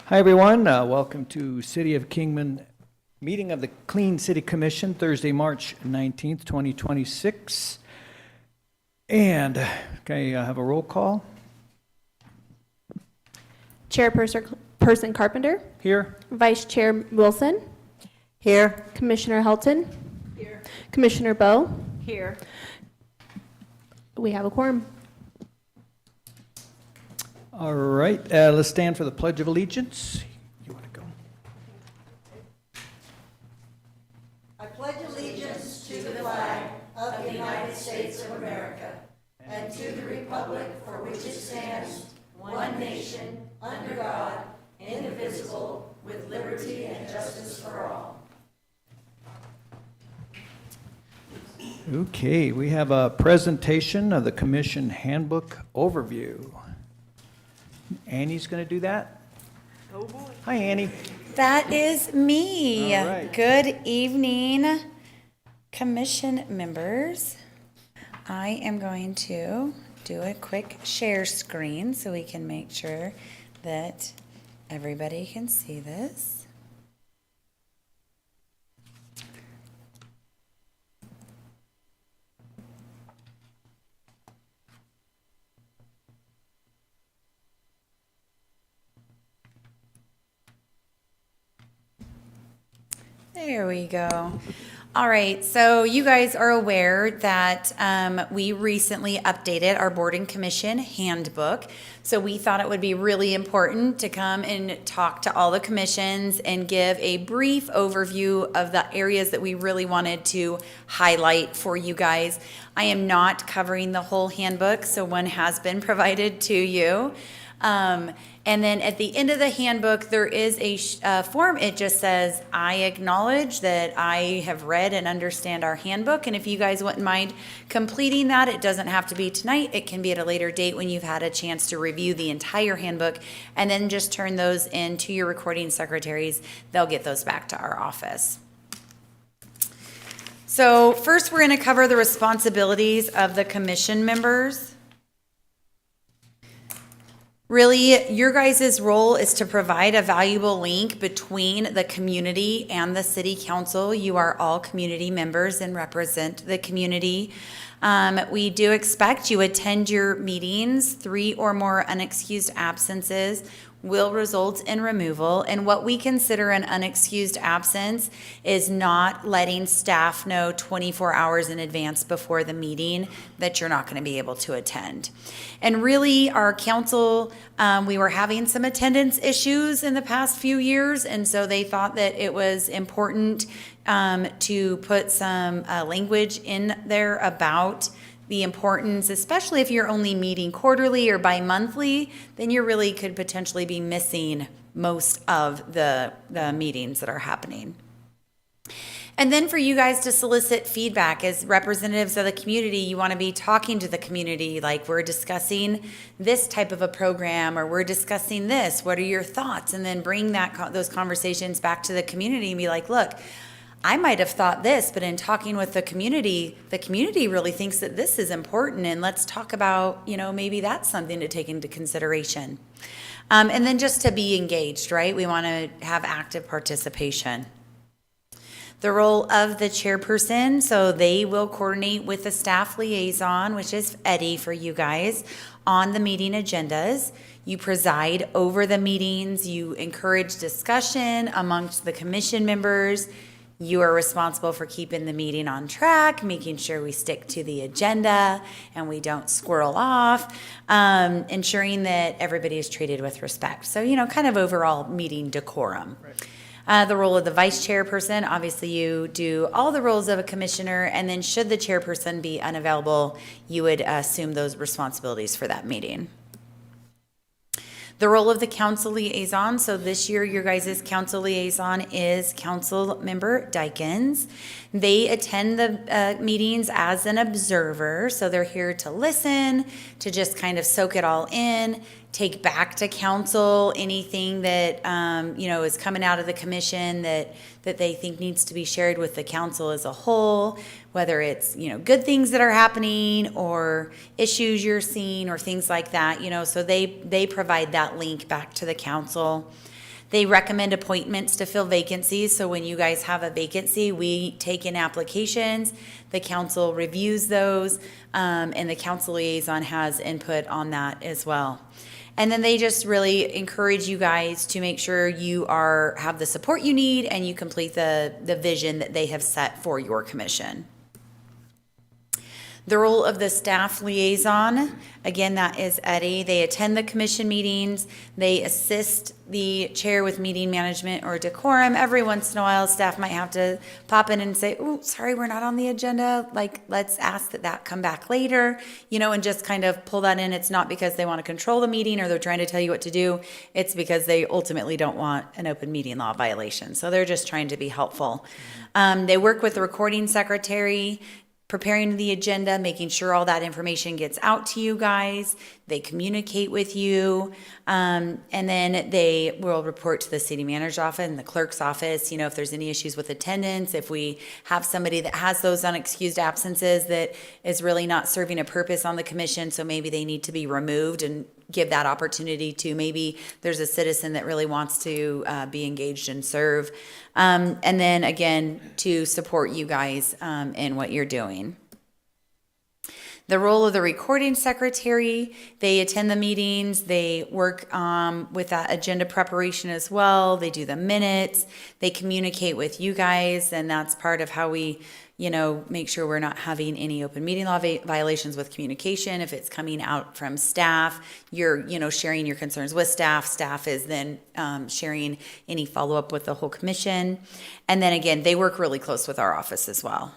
Hi, everyone. Welcome to City of Kingman meeting of the Clean City Commission, Thursday, March 19th, 2026. And can I have a roll call? Chairperson Carpenter. Here. Vice Chair Wilson. Here. Commissioner Helton. Here. Commissioner Bowe. Here. We have a quorum. All right, let's stand for the Pledge of Allegiance. You want to go? I pledge allegiance to the flag of the United States of America and to the republic for which it stands, one nation, under God, indivisible, with liberty and justice for all. Okay, we have a presentation of the Commission Handbook Overview. Annie's going to do that? Oh boy. Hi, Annie. That is me. All right. Good evening, commission members. I am going to do a quick share screen so we can make sure that everybody can see this. There we go. All right, so you guys are aware that we recently updated our board and commission handbook. So we thought it would be really important to come and talk to all the commissions and give a brief overview of the areas that we really wanted to highlight for you guys. I am not covering the whole handbook, so one has been provided to you. And then at the end of the handbook, there is a form. It just says, I acknowledge that I have read and understand our handbook. And if you guys wouldn't mind completing that, it doesn't have to be tonight. It can be at a later date when you've had a chance to review the entire handbook, and then just turn those in to your recording secretaries. They'll get those back to our office. So first, we're going to cover the responsibilities of the commission members. Really, your guys' role is to provide a valuable link between the community and the city council. You are all community members and represent the community. We do expect you attend your meetings. 3 or more unexcused absences will result in removal. And what we consider an unexcused absence is not letting staff know 24 hours in advance before the meeting that you're not going to be able to attend. And really, our council, we were having some attendance issues in the past few years, and so they thought that it was important to put some language in there about the importance, especially if you're only meeting quarterly or bi-monthly, then you really could potentially be missing most of the meetings that are happening. And then for you guys to solicit feedback as representatives of the community, you want to be talking to the community like we're discussing this type of a program or we're discussing this. What are your thoughts? And then bring those conversations back to the community and be like, look, I might have thought this, but in talking with the community really thinks that this is important, and let's talk about, maybe that's something to take into consideration. And then just to be engaged, right? We want to have active participation. The role of the chairperson, so they will coordinate with the staff liaison, which is Eddie for you guys, on the meeting agendas. You preside over the meetings. You encourage discussion amongst the commission members. You are responsible for keeping the meeting on track, making sure we stick to the agenda and we don't squirrel off, ensuring that everybody is treated with respect. So, kind of overall meeting decorum. Right. The role of the vice chairperson, obviously you do all the roles of a commissioner, and then should the chairperson be unavailable, you would assume those responsibilities for that meeting. The role of the council liaison. So this year, your guys' council liaison is Council Member Dykens. They attend the meetings as an observer. So they're here to listen, to just kind of soak it all in, take back to council anything that, is coming out of the commission that they think needs to be shared with the council as a whole, whether it's, good things that are happening or issues you're seeing or things like that, so they provide that link back to the council. They recommend appointments to fill vacancies. So when you guys have a vacancy, we take in applications, the council reviews those, and the council liaison has input on that as well. And then they just really encourage you guys to make sure you have the support you need and you complete the vision that they have set for your commission. The role of the staff liaison, again, that is Eddie. They attend the commission meetings. They assist the chair with meeting management or decorum. Every once in a while, staff might have to pop in and say, "Oh, sorry, we're not on the agenda. Like, let's ask that come back later," and just kind of pull that in. It's not because they want to control the meeting or they're trying to tell you what to do. It's because they ultimately don't want an open meeting law violation. So they're just trying to be helpful. They work with the recording secretary, preparing the agenda, making sure all that information gets out to you guys. They communicate with you, and then they will report to the city manager's office and the clerk's office, if there's any issues with attendance, if we have somebody that has those unexcused absences that is really not serving a purpose on the commission, so maybe they need to be removed, and give that opportunity to maybe there's a citizen that really wants to be engaged and serve. And then again, to support you guys in what you're doing. The role of the recording secretary, they attend the meetings, they work with that agenda preparation as well, they do the minutes, they communicate with you guys, and that's part of how we make sure we're not having any open meeting law violations with communication. If it's coming out from staff, you're, sharing your concerns with staff. Staff is then sharing any follow-up with the whole commission. And then again, they work really close with our office as well.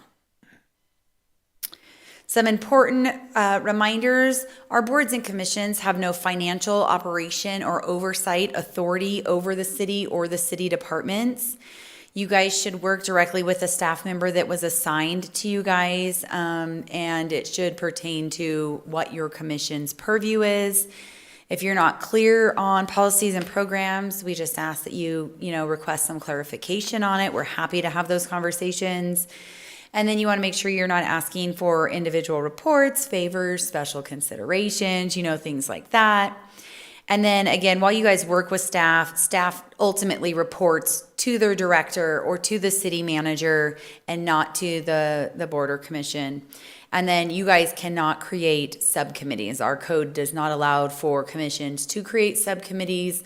Some important reminders, our boards and commissions have no financial operation or oversight authority over the city or the city departments. You guys should work directly with a staff member that was assigned to you guys, and it should pertain to what your commission's purview is. If you're not clear on policies and programs, we just ask that you request some clarification on it. We're happy to have those conversations. And then you want to make sure you're not asking for individual reports, favors, special considerations, things like that. And then again, while you guys work with staff ultimately reports to their director or to the city manager and not to the board or commission. And then you guys cannot create subcommittees. Our code does not allow for commissions to create subcommittees.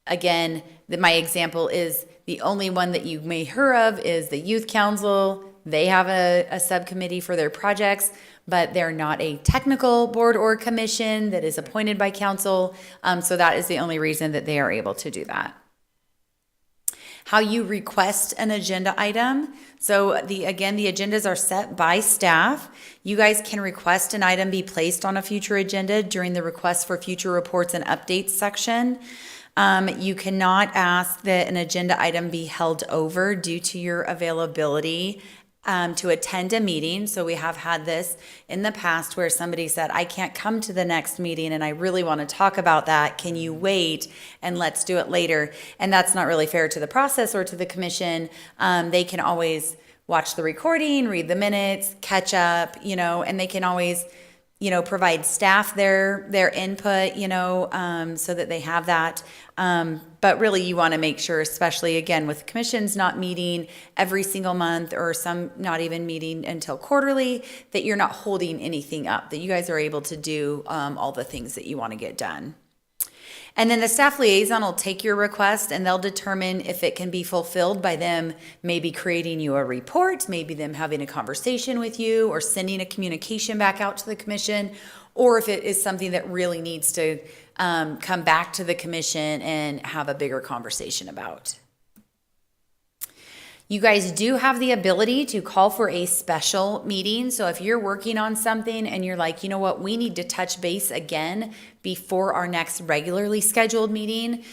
Again, my example is the only one that you may hear of is the youth council. They have a subcommittee for their projects, but they're not a technical board or commission that is appointed by council. So that is the only reason that they are able to do that. How you request an agenda item. So again, the agendas are set by staff. You guys can request an item be placed on a future agenda during the request for future reports and updates section. You cannot ask that an agenda item be held over due to your availability to attend a meeting. So we have had this in the past where somebody said, "I can't come to the next meeting and I really want to talk about that. Can you wait and let's do it later?" And that's not really fair to the process or to the commission. They can always watch the recording, read the minutes, catch up, and they can always provide staff their input, so that they have that. But really you want to make sure, especially again with commissions not meeting every single month or some not even meeting until quarterly, that you're not holding anything up, that you guys are able to do all the things that you want to get done. And then the staff liaison will take your request and they'll determine if it can be fulfilled by them maybe creating you a report, maybe them having a conversation with you or sending a communication back out to the commission, or if it is something that really needs to come back to the commission and have a bigger conversation about. You guys do have the ability to call for a special meeting. So if you're working on something and you're like, you know what, we need to touch base again before our next regularly scheduled meeting,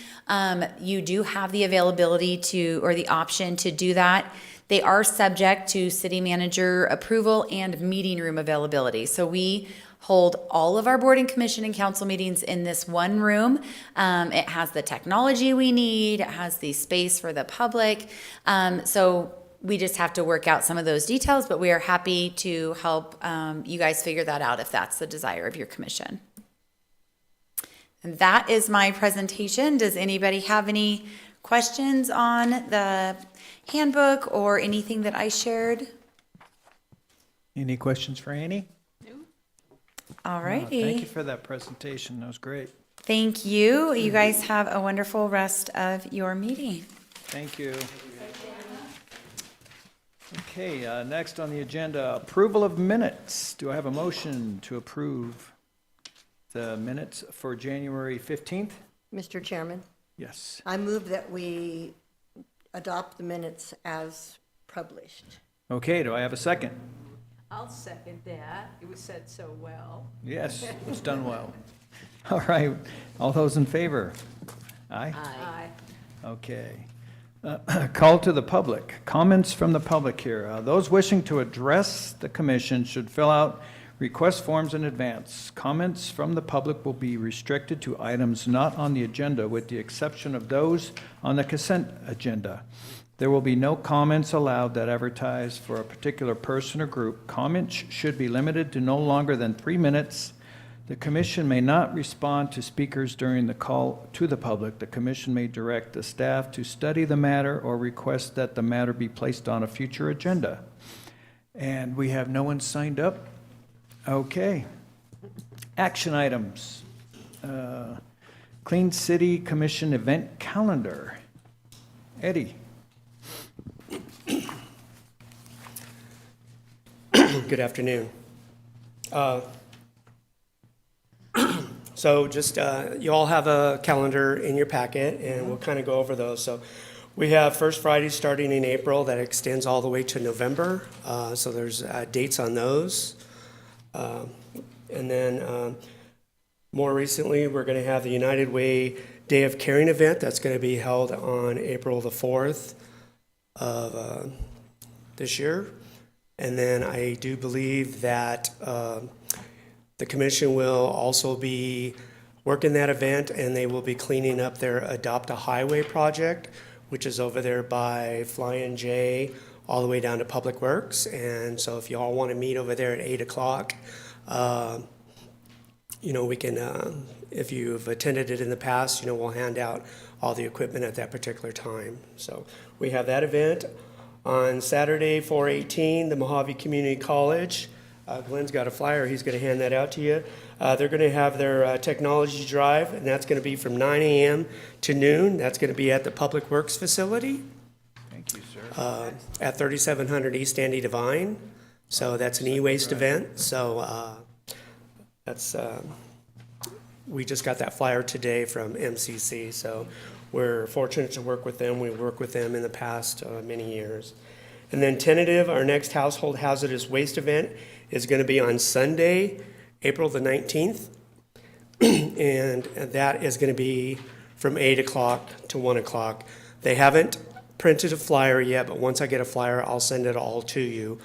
you do have the availability or the option to do that. They are subject to city manager approval and meeting room availability. So we hold all of our board and commission and council meetings in this one room. It has the technology we need. It has the space for the public. So we just have to work out some of those details, but we are happy to help you guys figure that out if that's the desire of your commission. And that is my presentation. Does anybody have any questions on the handbook or anything that I shared? Any questions for Annie? All Thank righty. you for that presentation. That was great. Thank you. You guys have a wonderful rest of your meeting. Thank you. Okay, next on the agenda, approval of minutes. Do I have a motion to approve the minutes for January 15th? Mr. Chairman, Yes. I move that we adopt the minutes as published. Okay, do I have a second? I'll second that. It was said so well. Yes, it's done well. All right, all those in favor? Aye? Aye. Okay. Call to the public. Comments from the public here. Those wishing to address the commission should fill out request forms in advance. Comments from the public will be restricted to items not on the agenda, with the exception of those on the consent agenda. There will be no comments allowed that advertise for a particular person or group. Comments should be limited to no longer than 3 minutes. The commission may not respond to speakers during the call to the public. The commission may direct the staff to study the matter or request that the matter be placed on a future agenda. And we have no one signed up. Okay. Action items. Clean City Commission event calendar. Eddie. Good afternoon. So just, you all have a calendar in your packet, and we'll kind of go over those. So we have First Friday starting in April that extends all the way to November. So there's dates on those. And then more recently, we're going to have the United Way Day of Caring event that's going to be held on April the 4th of this year. And then I do believe that the commission will also be working that event, and they will be cleaning up their Adopt a Highway project, which is over there by Flying J all the way down to Public Works. And so if you all want to meet over there at 8 o'clock, we can, if you've attended it in the past, we'll hand out all the equipment at that particular time. So we have that event. On Saturday, 4/18, the Mojave Community College, Glenn's got a flyer, he's going to hand that out to you. They're going to have their technology drive, and that's going to be from 9 a.m. to noon. That's going to be at the Public Works facility Thank you, sir. at 3700 East Andy Devine. So that's an e-waste event. So that's we just got that flyer today from MCC. So we're fortunate to work with them. We worked with them in the past many years. And then tentative, our next household hazardous waste event is going to be on Sunday, April the 19th. And that is going to be from 8 o'clock to 1 o'clock. They haven't printed a flyer yet, but once I get a flyer, I'll send it all to you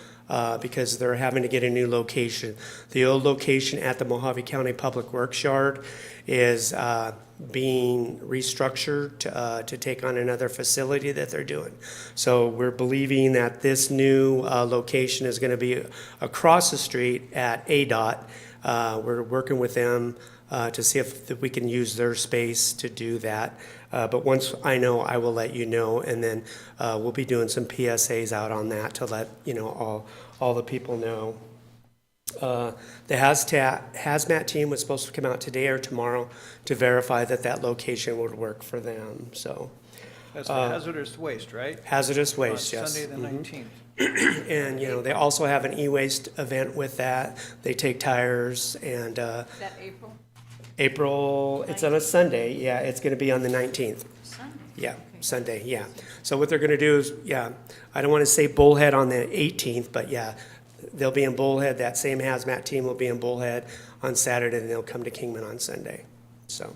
because they're having to get a new location. The old location at the Mojave County Public Works Yard is being restructured to take on another facility that they're doing. So we're believing that this new location is going to be across the street at ADOT. We're working with them to see if we can use their space to do that. But once I know, I will let you know, and then we'll be doing some PSAs out on that to let all the people know. The hazmat team was supposed to come out today or tomorrow to verify that location would work for them. So That's hazardous waste, right? hazardous waste, On yes. Sunday, the 19th. And they also have an e-waste event with that. They take tires and Is that April? April, it's on a Sunday, yeah, it's gonna be on the 19th. Sunday? Yeah, Okay. Sunday, yeah. So what they're gonna do is, I don't wanna say Bullhead on the 18th, but yeah, they'll be in Bullhead, that same hazmat team will be in Bullhead on Saturday, and they'll come to Kingman on Sunday, so.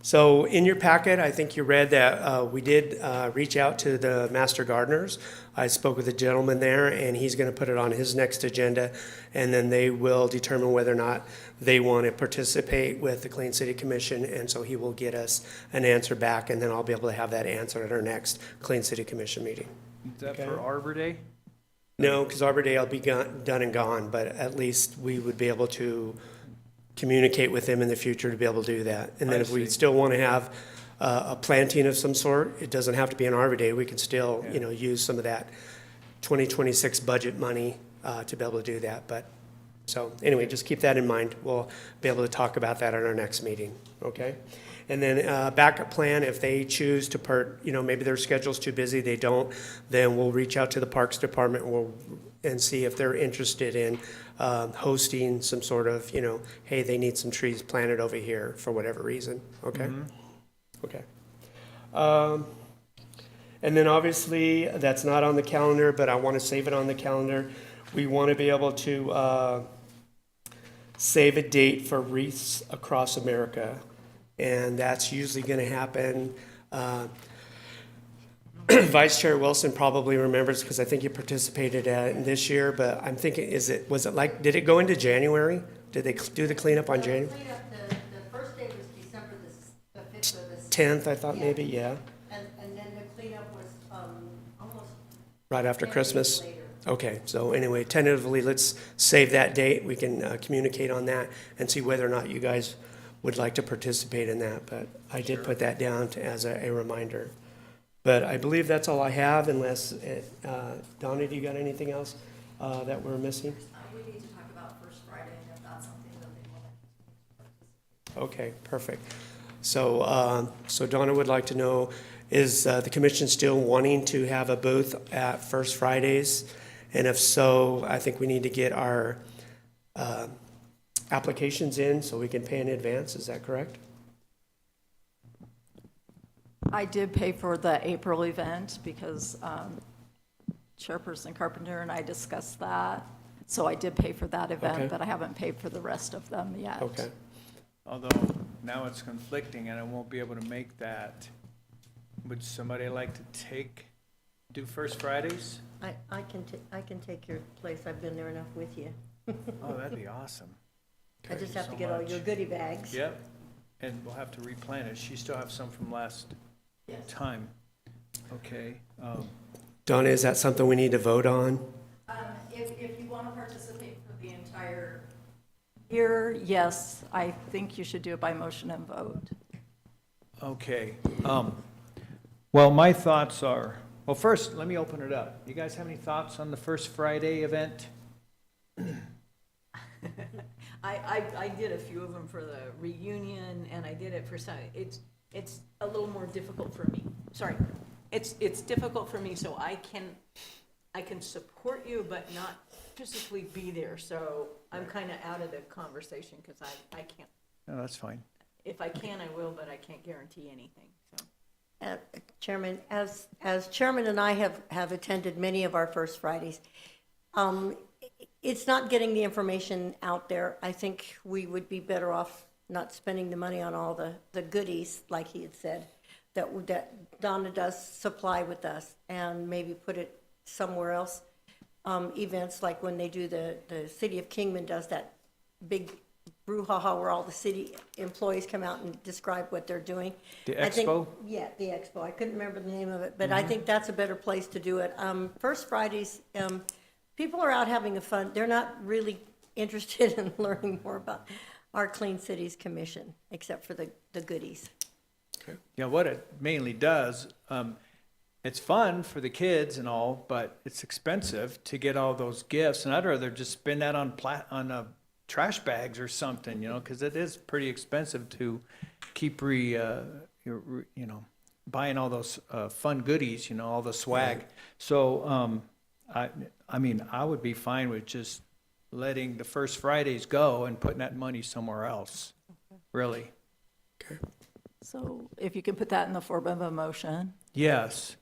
So in your packet, I think you read that we did reach out to the master gardeners. I spoke with a gentleman there, and he's going to put it on his next agenda, and then they will determine whether or not they want to participate with the Clean City Commission, and so he will get us an answer back, and then I'll be able to have that answer at our next Clean City Commission meeting. Is that Okay. for Arbor Day? No, because Arbor Day will be done and gone, but at least we would be able to communicate with them in the future to be able to do that. And then I if we see. still want to have a planting of some sort, it doesn't have to be an Arbor Day. We can still, you know, use some of that 2026 budget money to be able to do that. But, so anyway, just keep that in mind. We'll be able to talk about that at our next meeting, okay? And then backup plan, if they choose to you know, maybe their schedule's too busy, they don't, then we'll reach out to the Parks Department and see if they're interested in hosting some sort of, you know, hey, they need some trees planted over here for whatever reason, okay? Okay. And then obviously, that's not on the calendar, but I want to save it on the calendar. We want to be able to save a date for Wreaths Across America. And that's usually going to happen. Vice Chair Wilson probably remembers because I think you participated at it this year, but I'm thinking, was it like, did it go into January? Did they do the cleanup on January? Cleanup, the first day was December the 5th or the 10th, I thought maybe, yeah, And then the cleanup was almost right after 10 days Christmas. later. Okay, so anyway, tentatively, let's save that date. We can communicate on that and see whether or not you guys would like to participate in that. But I did put that down as a reminder. But I believe that's all I have unless, Donna, do you got anything else that we're missing? We need to talk about First Friday, and if that's something that they want to. Okay, perfect. So, so Donna would like to know, is the commission still wanting to have a booth at First Fridays? And if so, I think we need to get our applications in so we can pay in advance. Is that correct? I did pay for the April event because Chairperson Carpenter and I discussed that. So I did pay for that Okay. event, but I haven't paid for the rest of them yet. Okay. Although now it's conflicting and I won't be able to make that. Would somebody like to do First Fridays? I can take your place. I've been there enough with you. Oh, that'd be awesome. I just Thank you have to so get all much. your goodie bags. Yep, and we'll have to replenish. You still have some from last time. Okay, Donna, is that something we need to vote on? If you want to participate for the entire year, yes, I think you should do it by motion and vote. okay. Well, my thoughts are, well, first, let me open it up. You guys have any thoughts on the First Friday event? I did a few of them for the reunion, and I did it for some, it's a little more difficult for me. Sorry, it's difficult for me, so I can support you, but not physically be there, so I'm kind of out of the conversation, because I can't, No, that's fine. if I can, I will, but I can't guarantee anything, so. Chairman, as chairman and I have attended many of our First Fridays, it's not getting the information out there. I think we would be better off not spending the money on all the goodies, like he had said, that Donna does supply with us, and maybe put it somewhere else. Events like when they do the City of Kingman does that big brouhaha where all the city employees come out and describe what they're doing. The I think- expo? Yeah, the expo. I couldn't remember the name of it, but I think that's a better place to do it. First Fridays, people are out having a fun. They're not really interested in learning more about our Clean Cities Commission, except for the goodies. Yeah, what it mainly does, it's fun for the kids and all, but it's expensive to get all those gifts, and I'd rather just spend that on trash bags or something, because it is pretty expensive to keep buying all those fun goodies, all the swag. So, I mean, I would be fine with just letting the First Fridays go and putting that money somewhere else, really. So if you can put that in the form of a motion. Yes.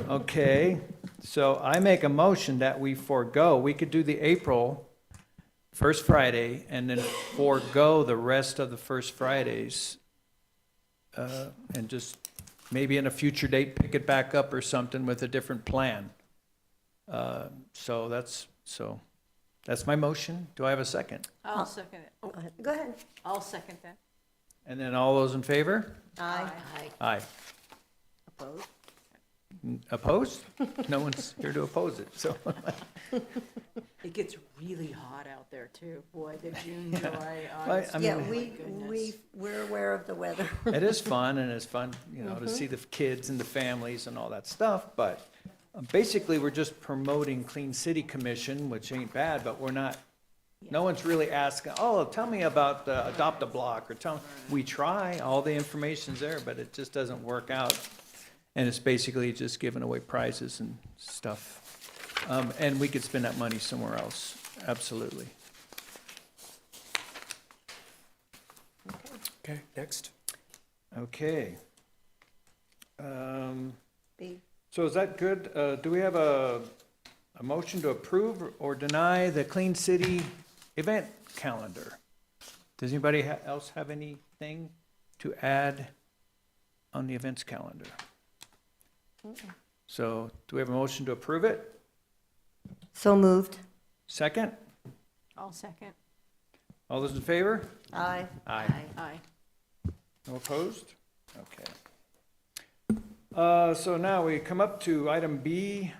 Okay, so I make a motion that we could do the April First Friday and then forego the rest of the First Fridays. And just maybe in a future date, pick it back up or something with a different plan. So that's my motion. Do I have a second? I'll second it. Oh, Go ahead. I'll second that. And then all those in favor? Aye. Aye. Opposed? Opposed? No one's here to oppose it, so. It gets really hot out there too. Boy, the June, July, Well, August. I Yeah, mean, we're aware of the weather. It is fun, and it's fun, to see the kids and the families and all that stuff, but basically, we're just promoting Clean City Commission, which ain't bad, but we're not, no one's really asking, oh, tell me about Adopt a Block, or we try, all the information's there, but it just doesn't work out. And it's basically just giving away prizes and stuff. And we could spend that money somewhere else, absolutely. Okay, next. Okay. B. So is that good? Do we have a motion to approve or deny the Clean City event calendar? Does anybody else have anything to add on the events calendar? So do we have a motion to approve it? So moved. Second? I'll second. All those in favor? Aye. Aye. Aye. No opposed? Okay. So now we come up to item B,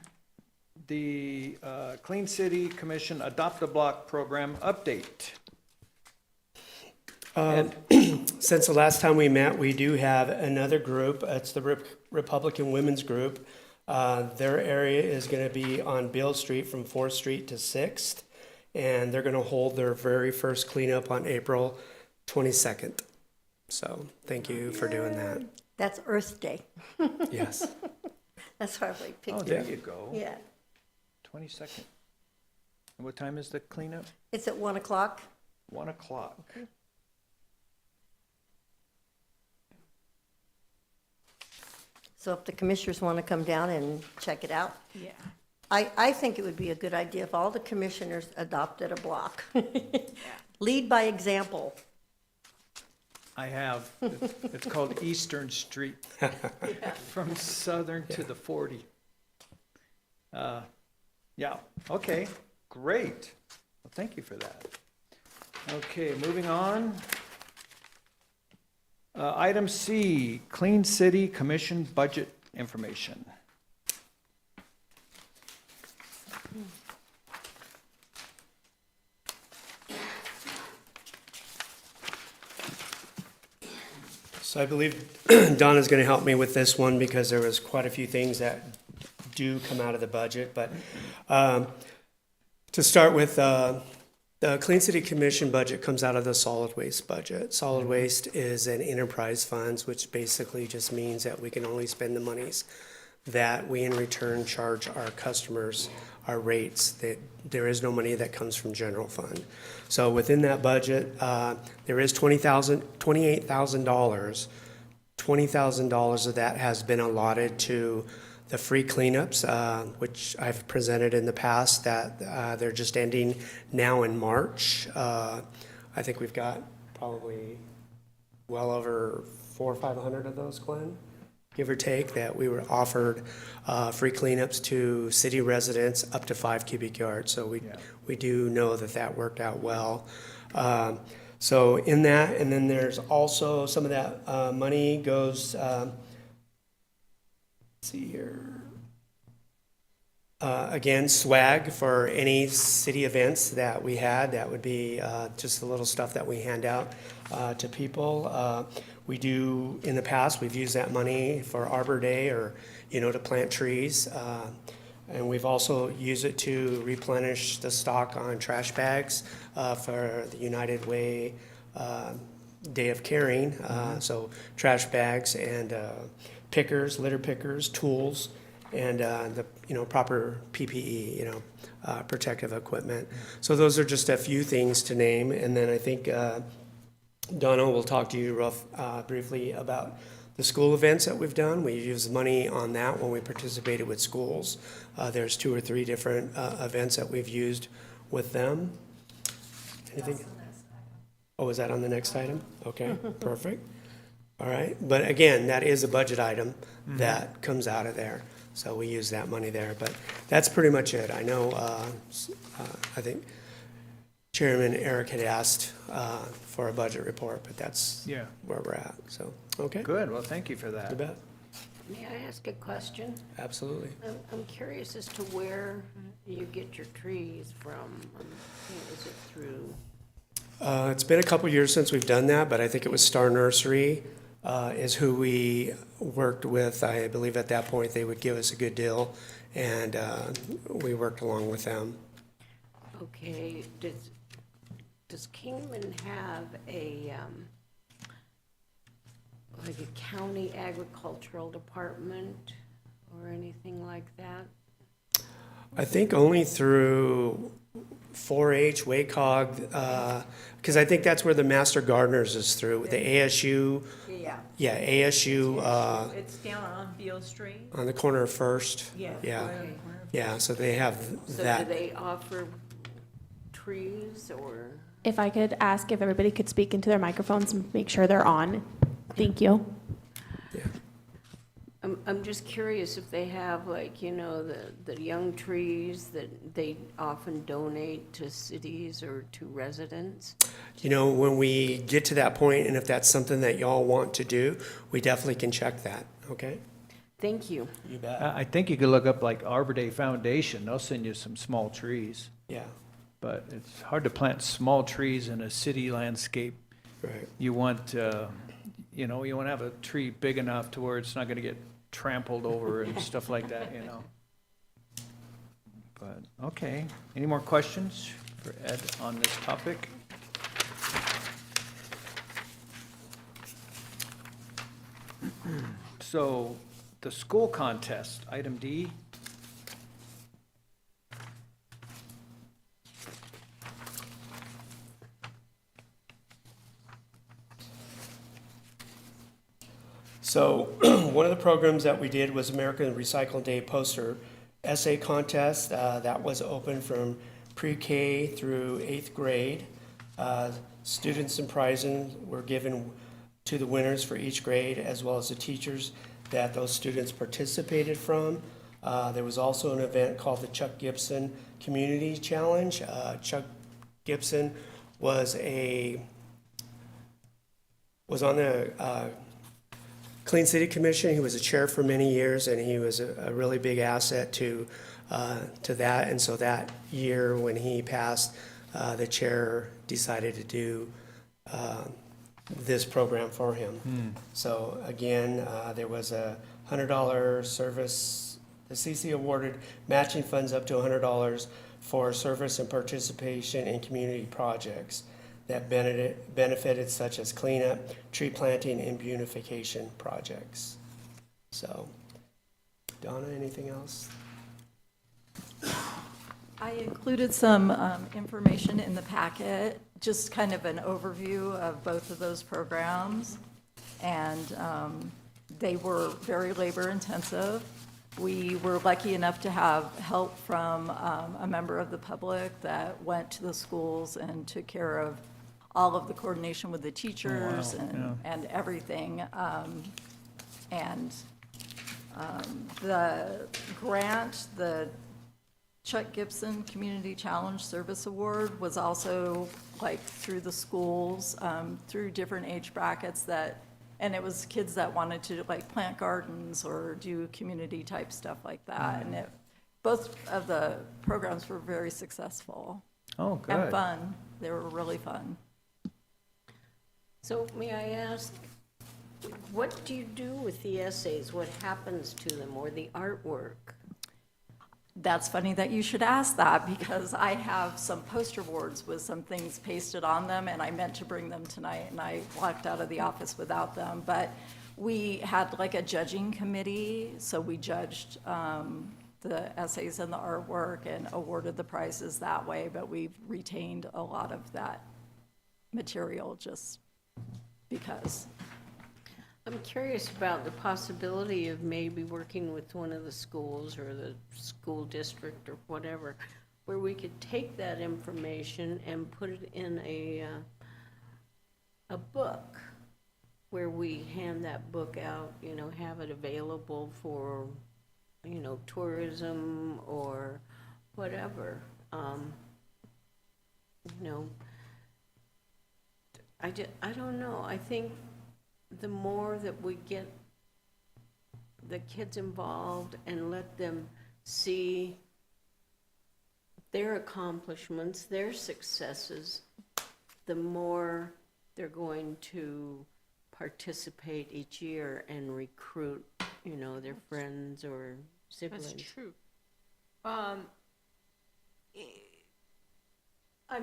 the Clean City Commission Adopt a Block Program update. Since the last time we met, we do have another group. It's the Republican Women's Group. Their area is going to be on Beale Street from 4th Street to 6th, and they're going to hold their very first cleanup on April 22nd. So thank you for doing that. That's Earth Day. Yes. That's why we picked Oh, it. there you go. Yeah. 22nd. And what time is the cleanup? It's at 1 o'clock. 1 o'clock. So if the commissioners want to come down and check it out, Yeah. I think it would be a good idea if all the commissioners adopted a block. Lead by example. I have. It's called Eastern Street, from Southern to the 40. Yeah, okay, great. Well, thank you for that. Okay, moving on. Item C, Clean City Commission budget information. So I believe Donna's going to help me with this one because there was quite a few things that do come out of the budget. But to start with, the Clean City Commission budget comes out of the solid waste budget. Solid waste is an enterprise funds, which basically just means that we can only spend the monies that we in return charge our customers our rates. That there is no money that comes from general fund. So within that budget, there is $28,000. $20,000 of that has been allotted to the free cleanups, which I've presented in the past, that they're just ending now in March. I think we've got probably well over 400 or 500 of those, Glenn, give or take, that we were offered free cleanups to city residents up to 5 cubic yards. So we do know that that worked out well. So in that, and then there's also some of that money goes, let's see here. Again, swag for any city events that we had. That would be just the little stuff that we hand out to people. We do, in the past, we've used that money for Arbor Day or, to plant trees. And we've also used it to replenish the stock on trash bags for the United Way Day of Caring. So trash bags and pickers, litter pickers, tools, and the proper PPE, protective equipment. So those are just a few things to name. And then I think Donna will talk to you briefly about the school events that we've done. We used money on that when we participated with schools. There's 2 or 3 different events that we've used with them. Anything? Oh, is that on the next item? Okay, perfect. All right, but again, that is a budget item that comes out of there. So we use that money there, but that's pretty much it. I know, I think Chairman Eric had asked for a budget report, but that's Yeah. where we're at, so, okay. Good, well, thank you for that. You bet. May I ask a question? Absolutely. I'm curious as to where you get your trees from. Is it through? It's been a couple years since we've done that, but I think it was Star Nursery is who we worked with. I believe at that point they would give us a good deal, and we worked along with them. Okay, does Kingman have a, like a county agricultural department or anything like that? I think only through 4-H, WACOG, because I think that's where the Master Gardeners is through, the ASU, Yeah. yeah, ASU It's down on Beale Street. on the corner of First. Yeah. Yeah, right on the corner. yeah, so they have So do that. they offer trees or? If I could ask if everybody could speak into their microphones and make sure they're on. Thank you. I'm just curious if they have like, the young trees that they often donate to cities or to residents. When we get to that point, and if that's something that y'all want to do, we definitely can check that, okay? Thank you. You bet. I think you could look up like Arbor Day Foundation. They'll send you some small trees. Yeah, But it's hard to plant small trees in a city landscape. right. You want, you want to have a tree big enough to where it's not going to get trampled over and stuff like that, But, okay. Any more questions for Ed on this topic? So, the school contest, item D. So one of the programs that we did was American Recycle Day poster essay contest. That was open from pre-K through 8th grade. Students and prizes were given to the winners for each grade, as well as the teachers that those students participated from. There was also an event called the Chuck Gibson Community Challenge. Chuck Gibson was on the Clean City Commission. He was a chair for many years, and he was a really big asset to that. And so that year, when he passed, the chair decided to do this program for him. So again, there was a $100 service. The CC awarded matching funds up to $100 for service and participation in community projects that benefited such as cleanup, tree planting, and beautification projects. So, Donna, anything else? I included some information in the packet, just kind of an overview of both of those programs. And they were very labor intensive. We were lucky enough to have help from a member of the public that went to the schools and took care of all of the coordination with the teachers and everything. The grant, the Chuck Gibson Community Challenge Service Award, was also like through the schools, through different age brackets and it was kids that wanted to like plant gardens or do community type stuff like that. And both of the programs were very successful Oh, good. and fun. They were really fun. So may I ask, what do you do with the essays? What happens to them, or the artwork? That's funny that you should ask that, because I have some poster boards with some things pasted on them, and I meant to bring them tonight, and I walked out of the office without them. But we had like a judging committee, so we judged the essays and the artwork and awarded the prizes that way, but we've retained a lot of that material just because. I'm curious about the possibility of maybe working with one of the schools or the school district or whatever, where we could take that information and put it in a book, where we hand that book out, have it available for, tourism or whatever. I don't know. I think the more that we get the kids involved and let them see their accomplishments, their successes, the more they're going to participate each year and recruit, you know, their friends or siblings. That's true. I'm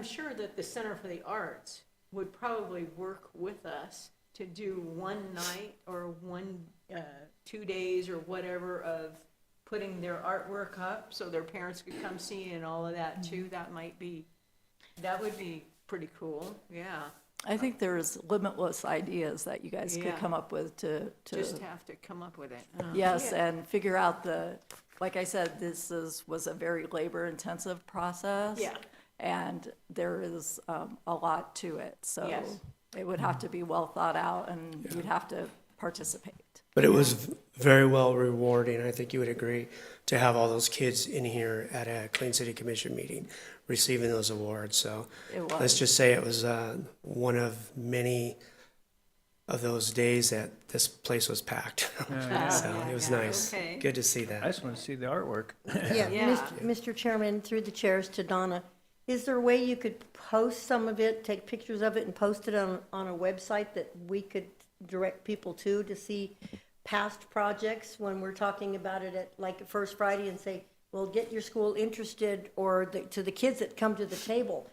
sure that the Center for the Arts would probably work with us to do one night or 2 days or whatever of putting their artwork up so their parents could come see and all of that too. That would be pretty cool, yeah. I think there's limitless ideas that you guys could Yeah. come up with to. Just have to come up with it. Yes, and figure out like I said, was a very labor-intensive process. Yeah. And there is a lot to it, so Yes. it would have to be well thought out, and you'd have to participate. But it was very well rewarding, I think you would agree, to have all those kids in here at a Clean City Commission meeting receiving those awards. So It let's was. just say it was one of many of those days that this place was packed. So it was nice. Okay. Good to see I that. just want to see the artwork. Yeah, Yeah. Mr. Chairman, through the chairs to Donna, is there a way you could post some of it, take pictures of it and post it on a website that we could direct people to see past projects when we're talking about it at like First Friday and say, well, get your school interested, or to the kids that come to the table,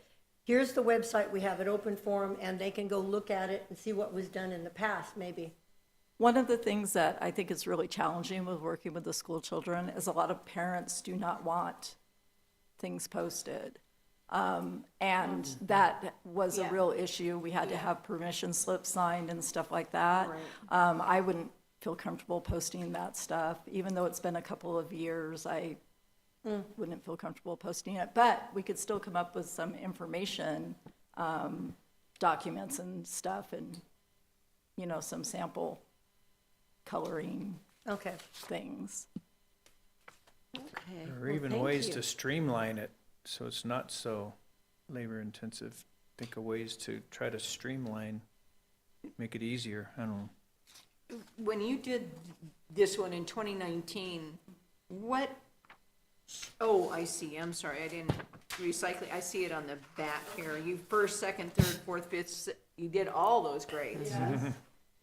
here's the website, we have it open for them and they can go look at it and see what was done in the past maybe. One of the things that I think is really challenging with working with the school children is a lot of parents do not want things posted. And that was a Yeah. real issue. We had to have permission slips signed and stuff like that. I wouldn't feel comfortable posting that stuff, even though it's been a couple of years. I wouldn't feel comfortable posting it, but we could still come up with some information, documents and stuff, and, you know, some sample coloring Okay. things. Okay. Or well, even thank ways you. to streamline it, so it's not so labor intensive. Think of ways to try to streamline, make it easier, I don't know. When you did this one in 2019, I see, I'm sorry, I didn't recycle, I see it on the back here. You first, second, third, fourth, fifth, you did all those grades.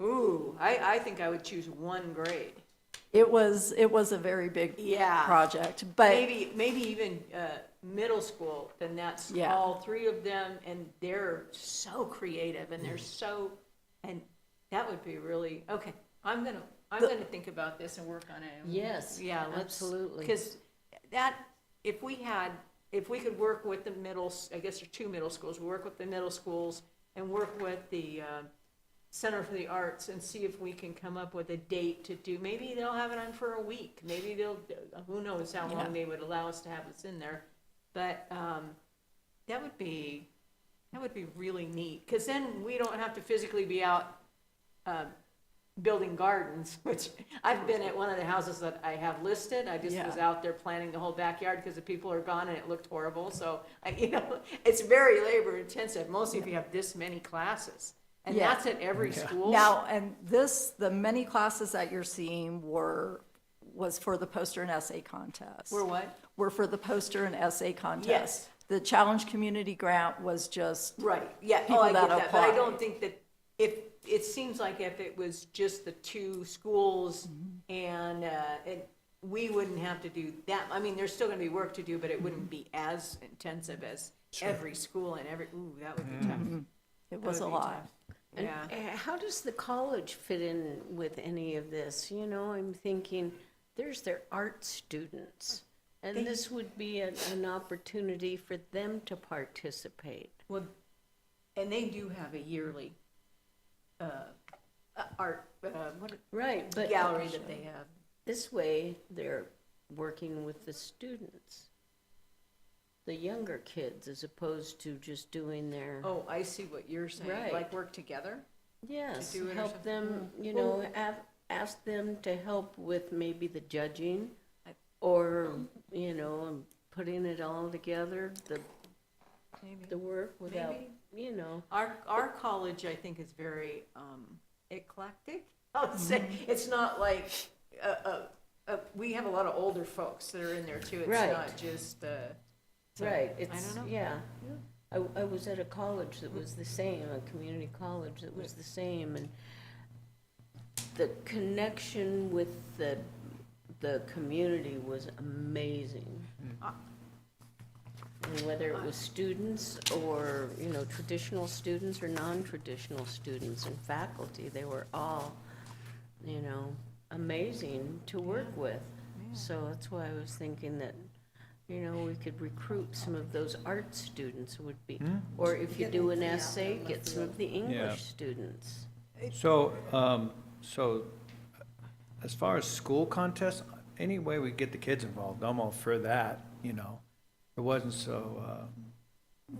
Ooh, I think I would choose one grade. It was a very big Yeah. project, but Maybe even middle school, then that's Yeah. all three of them, and they're so creative, and they're so, and that would be really, okay, I'm gonna think about this and work on it. Yes, Yeah, let's. absolutely. Because if we could work with the I guess there's two middle schools, we work with the middle schools and work with the Center for the Arts and see if we can come up with a date to do, maybe they'll have it on for a week, maybe who knows how long they would allow us to have this in there. But that would be really neat, because then we don't have to physically be out building gardens, which I've been at one of the houses that I have listed. I just was Yeah. out there planting the whole backyard because the people are gone and it looked horrible. So, it's very labor intensive, mostly if you have this many classes. And Yeah. that's at every school. now, and the many classes that you're seeing was for the poster and essay contest. We're what? Were for the poster and essay contest. Yes. The Challenge Community Grant was just, Right, yeah, people I get that that, but I apply. don't think that, it seems like if it was just the two schools and we wouldn't have to do that, I mean, there's still gonna be work to do, but it wouldn't be as intensive as every school and that would be tough. it was a would be lot. tough. And Yeah, how does the college fit in with any of this? You know, I'm thinking, there's their art students, and this would be an opportunity for them to participate. well, and they do have a yearly, art, Right, but gallery that they have. this way, they're working with the students, the younger kids, as opposed to just doing their, Oh, I see what you're saying, Right. like work together? yes, do it or help something. them, you know, ask them to help with maybe the judging, or, you know, putting it all together, Maybe. the work without, Maybe. you know. Our college, I think, is very eclectic. I would say it's not like we have a lot of older folks that are in there too. It's Right. not just, so, Right, I it's, don't know. yeah. I was at a college that was the same, a community college that was the same, and the connection with the community was amazing. And whether it was students or, you know, traditional students or non-traditional students and faculty, they were all, you know, amazing to work with. So that's why I was thinking that, you know, we could recruit some of those art students would be, or if you do an essay, get some of the English students. So, so as far as school contests, any way we get the kids involved, I'm all for that, you know. It wasn't so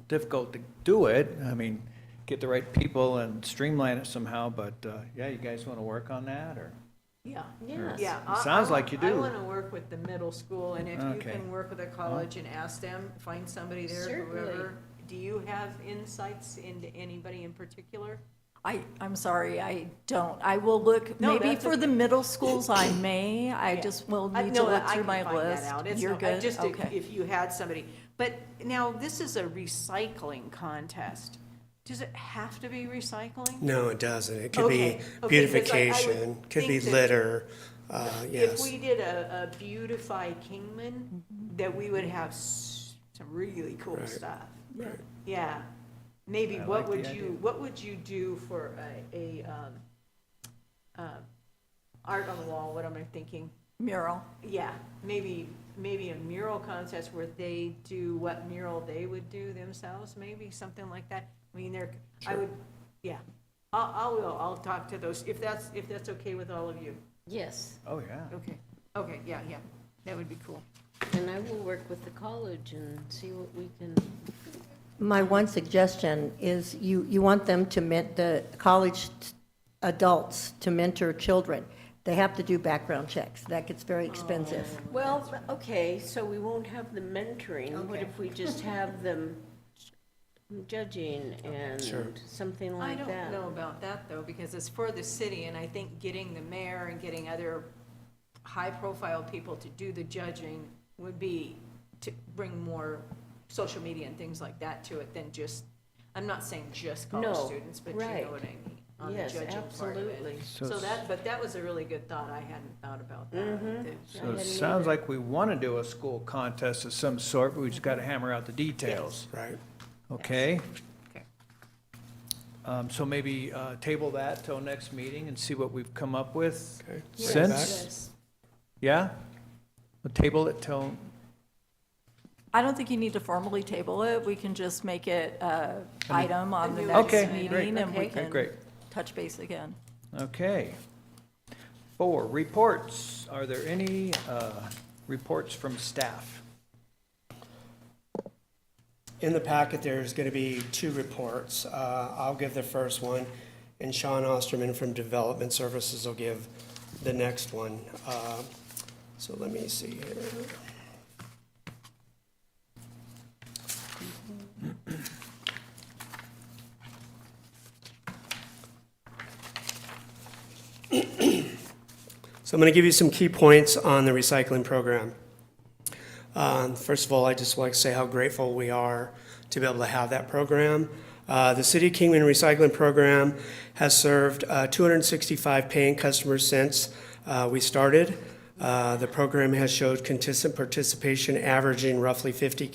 difficult to do it. I mean, get the right people and streamline it somehow, but yeah, you guys want to work on that, or? Yeah. Yes. Yeah. It sounds like you I do. want to work with the middle school, and if you Okay. can work with a college and ask them, find somebody there, Certainly. whoever. Do you have insights into anybody in particular? I'm sorry, I don't. I will look, No, maybe that's for the okay. middle schools I may. I Yeah. just will I- need no, to look I through can my find that list. out. It's You're no- good? Just Okay. if you had somebody. But now, this is a recycling contest. Does it have to be recycling? No, it doesn't. It could Okay, be okay, 'cause I would beautification, could be think that litter, If yes. we did a Beautify Kingman, that we would have some really cool Right. stuff. Right. Yeah. Maybe I what like the would idea. what would you do for art on the wall? What am I thinking? Mural. Yeah, maybe a mural contest where they do what mural they would do themselves, maybe something like that. I mean, I would, yeah. I'll talk to those, if that's okay with all of you. Yes, Oh, yeah. Okay, yeah, that would be cool. and I will work with the college and see what we can, My one suggestion is you want them to the college adults to mentor children. They have to do background checks. That gets very expensive. well, okay, so we won't have the mentoring. What if we just have them judging Sure. and something I like don't that? know about that, though, because it's for the city, and I think getting the mayor and getting other high-profile people to do the judging would be to bring more social media and things like that to it than just, I'm not saying just college No, students, but you right. know what I mean, on the Yes, judging part of it. absolutely. So that was a really good thought. I hadn't thought about that. Mhm. So I it hadn't sounds either. like we want to do a school contest of some sort, but we just got to hammer out the details. Right. Okay? Okay. So maybe table that till next meeting and see what we've come up with. Okay. Yes. Bring it back. Yes. Yeah? We'll table it till, I don't think you need to formally table it. We can just make it a item on the new next Okay, meeting, great. and we Okay, can great. touch base again. okay. 4, reports. Are there any reports from staff? In the packet, there's going to be 2 reports. I'll give the first one, and Sean Osterman from Development Services will give the next one. So let me see here. So I'm going to give you some key points on the recycling program. First of all, I'd just like to say how grateful we are to be able to have that program. The City of Kingman Recycling Program has served 265 paying customers since we started. The program has showed consistent participation, averaging roughly 50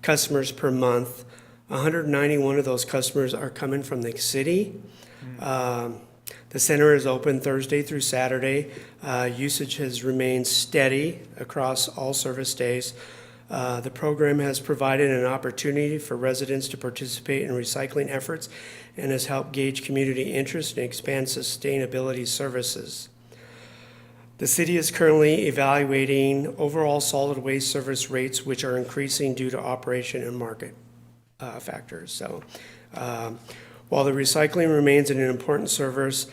customers per month. 191 of those customers are coming from the city. The center is open Thursday through Saturday. Usage has remained steady across all service days. The program has provided an opportunity for residents to participate in recycling efforts and has helped gauge community interest and expand sustainability services. The city is currently evaluating overall solid waste service rates, which are increasing due to operation and market factors. So, while the recycling remains an important service,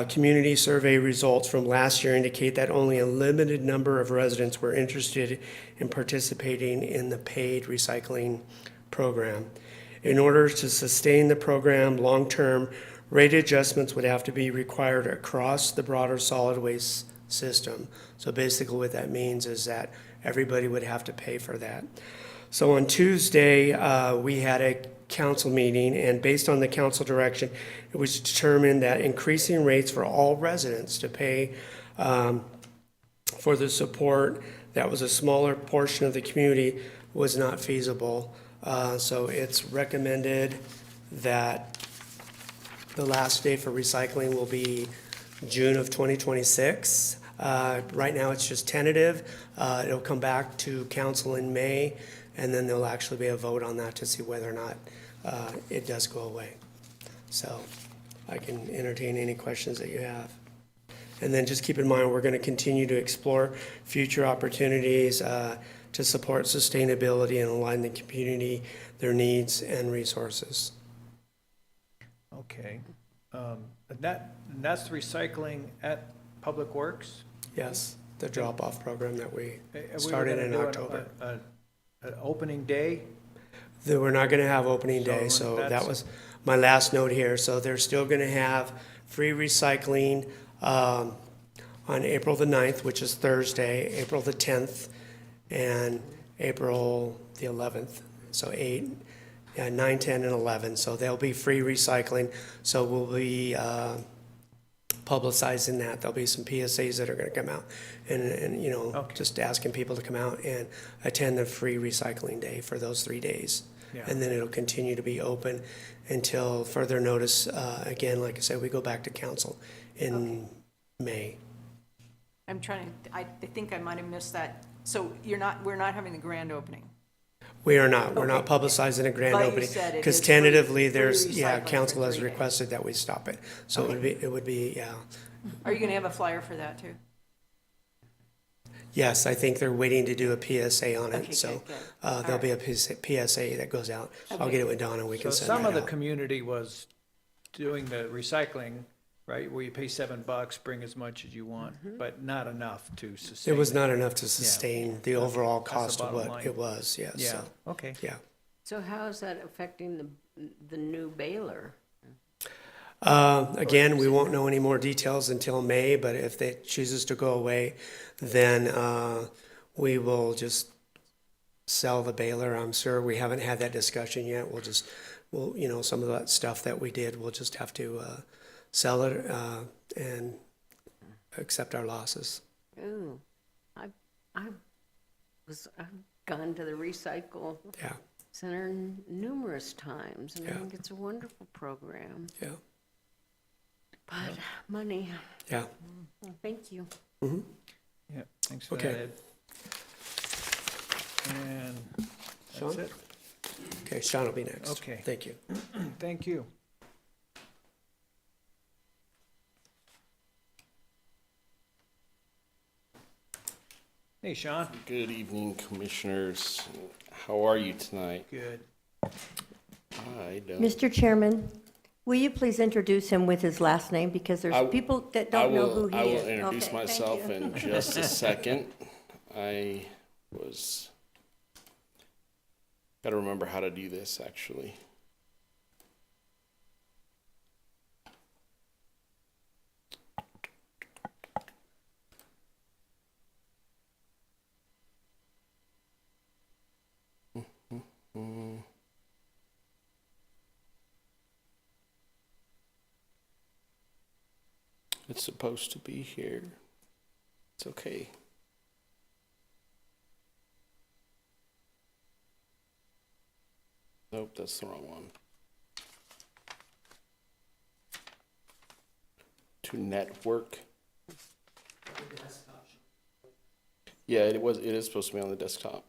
community survey results from last year indicate that only a limited number of residents were interested in participating in the paid recycling program. In order to sustain the program long-term, rate adjustments would have to be required across the broader solid waste system. So basically what that means is that everybody would have to pay for that. So on Tuesday, we had a council meeting, and based on the council direction, it was determined that increasing rates for all residents to pay for the support that was a smaller portion of the community was not feasible. So it's recommended that the last day for recycling will be June of 2026. Right now, it's just tentative. It'll come back to council in May, and then there'll actually be a vote on that to see whether or not it does go away. So I can entertain any questions that you have. And then just keep in mind, we're going to continue to explore future opportunities to support sustainability and align the community, their needs and resources. Okay. And that's the recycling at Public Works? Yes, the drop-off program that we We were started gonna in do October. An opening day? We're not going to have opening day, So so that that's- was my last note here. So they're still going to have free recycling on April the 9th, which is Thursday, April the 10th, and April the 11th. So 9, 10, and 11. So there'll be free recycling. So we'll be publicizing that. There'll be some PSAs that are going to come out and Okay. just asking people to come out and attend the free recycling day for those 3 days. Yeah. And then it'll continue to be open until further notice. Again, like I said, we go back to council in May. I'm trying to, I think I might have missed that. So we're not having the grand opening? We are not. We're not Okay. publicizing a grand But you opening. said it Because is free- tentatively, free there's, recycling council for has 3 days. requested that we stop it. So it would be, yeah. Are you going to have a flyer for that too? Yes, I think they're waiting to do a PSA on Okay, it, so good, good. there'll be a PSA that goes out. I'll get it with Donna, we So can send some of that the out. community was doing the recycling, right, where you pay $7, bring as much as you want, but not enough to sustain. It was not enough to sustain the overall That's the cost of bottom what line. it was, yes. Yeah, So, okay. yeah. So how is that affecting the new baler? Again, we won't know any more details until May, but if it chooses to go away, then we will just sell the baler. I'm sure we haven't had that discussion yet. We'll, some of that stuff that we did, we'll just have to sell it and accept our losses. Ooh, I've gone to the recycle Yeah, center numerous times, and I Yeah. think it's a wonderful program. yeah, But money, yeah. thank you. Yeah, thanks for that, Okay. Ed. And that's Sean? it. Okay, Sean will be next. Okay. Thank you. Thank you. Hey, Sean. Good evening, commissioners. How are you tonight? Good. I don't. Mr. Chairman, will you please introduce him with his last name, because I- there's people that don't know who he I will is. introduce Okay, thank myself you. in just a second. I was, gotta remember how to do this, actually. It's supposed to be here. It's okay. Nope, that's the wrong one. To network. Yeah, it is supposed to be on the desktop.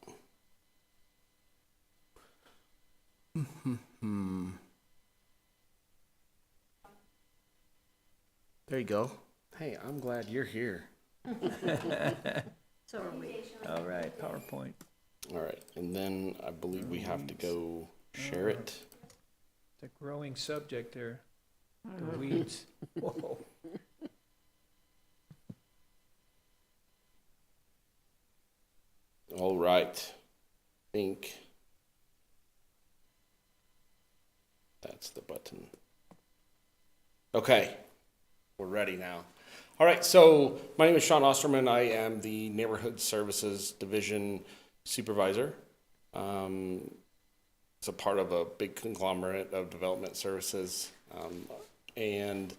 There you go. Hey, I'm glad you're here. So are we. All right, PowerPoint. All right, and then I believe we have to go share it. It's a growing subject there. The weeds. Whoa. All right. I think that's the button. Okay, we're ready now. All right, so my name is Sean Osterman. I am the Neighborhood Services Division Supervisor. It's a part of a big conglomerate of development services. And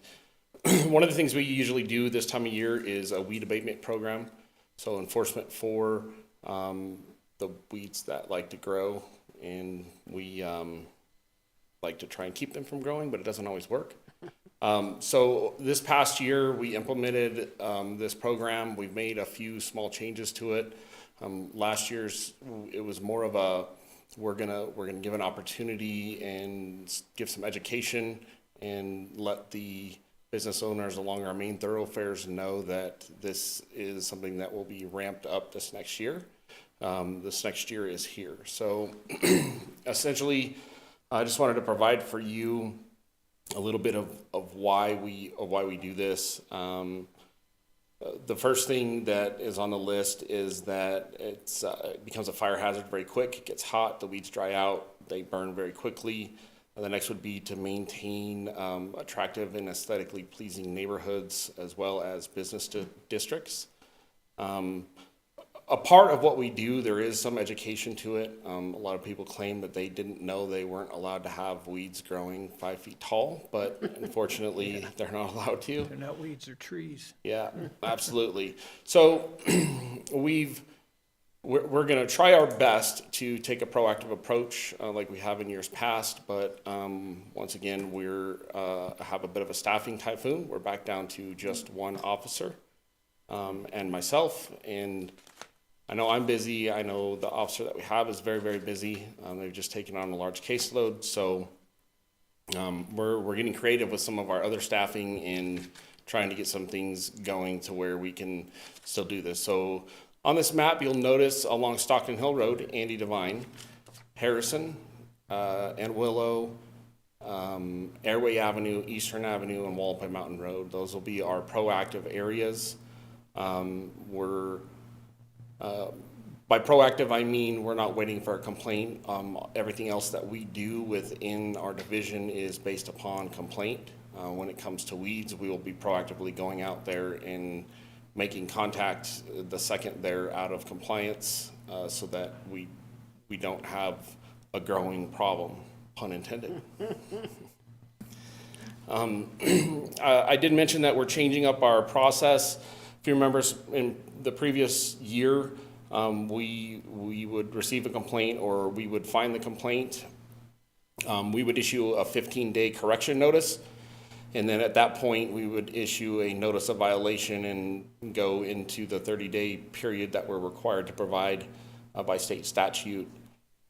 one of the things we usually do this time of year is a weed abatement program. So enforcement for the weeds that like to grow, and we like to try and keep them from growing, but it doesn't always work. So this past year, we implemented this program. We've made a few small changes to it. Last year's, it was more of a, we're gonna give an opportunity and give some education and let the business owners along our main thoroughfares know that this is something that will be ramped up this next year. This next year is here. So essentially, I just wanted to provide for you a little bit of why we do this. The first thing that is on the list is that it becomes a fire hazard very quick. It gets hot, the weeds dry out, they burn very quickly. And the next would be to maintain attractive and aesthetically pleasing neighborhoods as well as business districts. A part of what we do, there is some education to it. A lot of people claim that they didn't know they weren't allowed to have weeds growing 5 feet tall, but unfortunately, they're not allowed to. They're not weeds, they're trees. Yeah, absolutely. So we're going to try our best to take a proactive approach like we have in years past, but once again, we're have a bit of a staffing typhoon. We're back down to just one officer and myself, and I know I'm busy. I know the officer that we have is very, very busy. They've just taken on a large caseload, so we're getting creative with some of our other staffing and trying to get some things going to where we can still do this. So on this map, you'll notice along Stockton Hill Road, Andy Devine, Harrison, and Willow, Airway Avenue, Eastern Avenue, and Wallapai Mountain Road. Those will be our proactive areas. By proactive, I mean we're not waiting for a complaint. Everything else that we do within our division is based upon complaint. When it comes to weeds, we will be proactively going out there and making contact the second they're out of compliance so that we don't have a growing problem, pun intended. I did mention that we're changing up our process. If you remember in the previous year, we would receive a complaint or we would find the complaint. We would issue a 15-day correction notice. And then at that point, we would issue a notice of violation and go into the 30-day period that we're required to provide by state statute.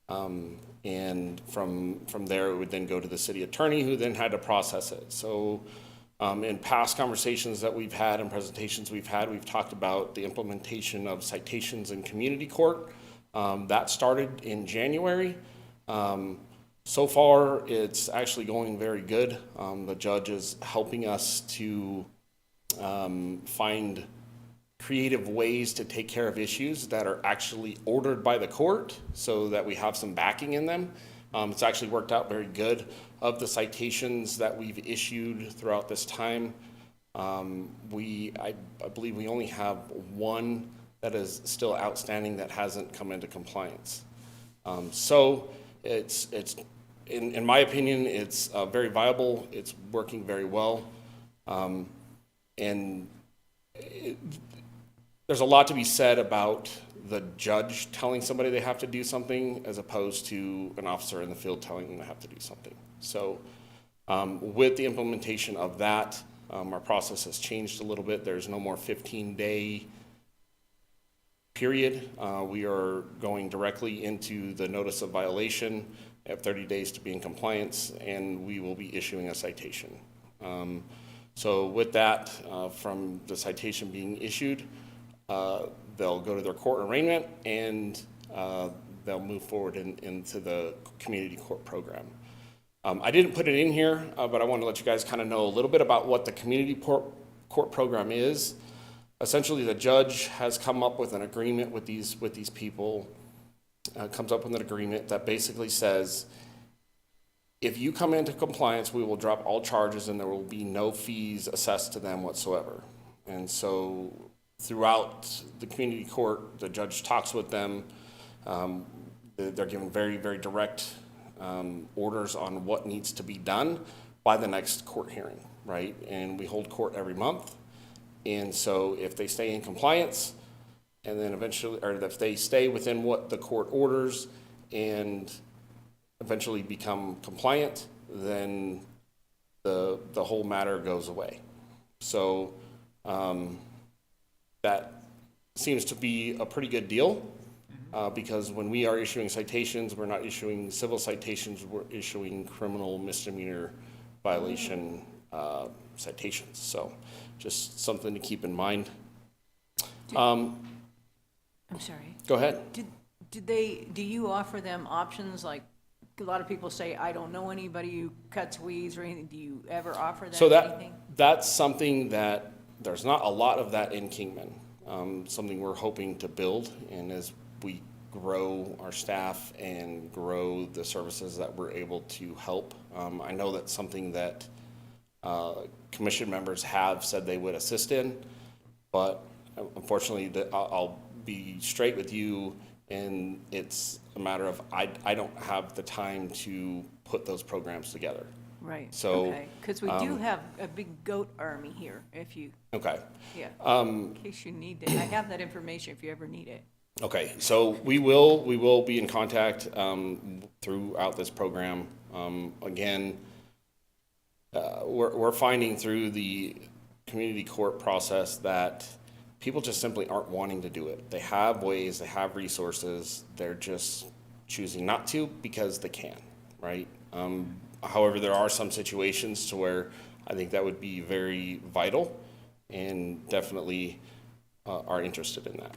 And from there, it would then go to the city attorney who then had to process it. So in past conversations that we've had and presentations we've had, we've talked about the implementation of citations in community court. That started in January. So far, it's actually going very good. The judge is helping us to find creative ways to take care of issues that are actually ordered by the court so that we have some backing in them. It's actually worked out very good. Of the citations that we've issued throughout this time, I believe we only have one that is still outstanding that hasn't come into compliance. So it's in my opinion, it's very viable. It's working very well. And there's a lot to be said about the judge telling somebody they have to do something as opposed to an officer in the field telling them they have to do something. So with the implementation of that, our process has changed a little bit. There's no more 15-day period. We are going directly into the notice of violation. We have 30 days to be in compliance, and we will be issuing a citation. So with that, from the citation being issued, they'll go to their court arraignment, and they'll move forward into the community court program. I didn't put it in here, but I want to let you guys kind of know a little bit about what the community court program is. Essentially, the judge has come up with an agreement with these people, comes up with an agreement that basically says, if you come into compliance, we will drop all charges and there will be no fees assessed to them whatsoever. And so throughout the community court, the judge talks with them. They're given very, very direct orders on what needs to be done by the next court hearing, right? And we hold court every month. And so if they stay in compliance, and then eventually, or if they stay within what the court orders and eventually become compliant, then the whole matter goes away. So that seems to be a pretty good deal, because when we are issuing citations, we're not issuing civil citations, we're issuing criminal misdemeanor violation citations. So just something to keep in mind. I'm sorry. Go ahead. Do you offer them options, like, a lot of people say, I don't know anybody who cuts weeds or anything, do you ever offer them So anything? that's something that, there's not a lot of that in Kingman. Something we're hoping to build, and as we grow our staff and grow the services that we're able to help. I know that's something that commission members have said they would assist in, but unfortunately, I'll be straight with you, and it's a matter of, I don't have the time to put those programs together. Right, So, okay, because we do have a big goat army here, if you, Okay. yeah, in case you need it. I have that information if you ever need it. Okay, so we will be in contact throughout this program. Again, we're finding through the community court process that people just simply aren't wanting to do it. They have ways, they have resources, they're just choosing not to because they can, right? However, there are some situations to where I think that would be very vital, and definitely are interested in that.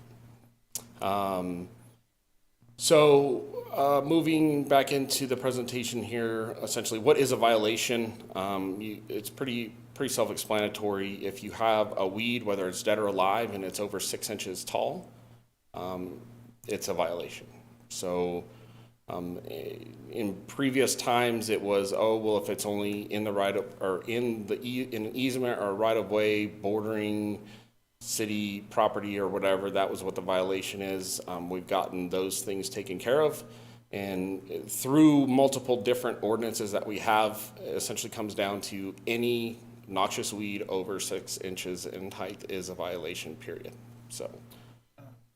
Moving back into the presentation here, essentially, what is a violation? It's pretty self-explanatory. If you have a weed, whether it's dead or alive, and it's over 6 inches tall, it's a violation. So, in previous times, it was, oh, well, if it's only in the right of, or in an easement or right of way bordering city property or whatever, that was what the violation is. We've gotten those things taken care of, and through multiple different ordinances that we have, it essentially comes down to any noxious weed over 6 inches in height is a violation, period. So,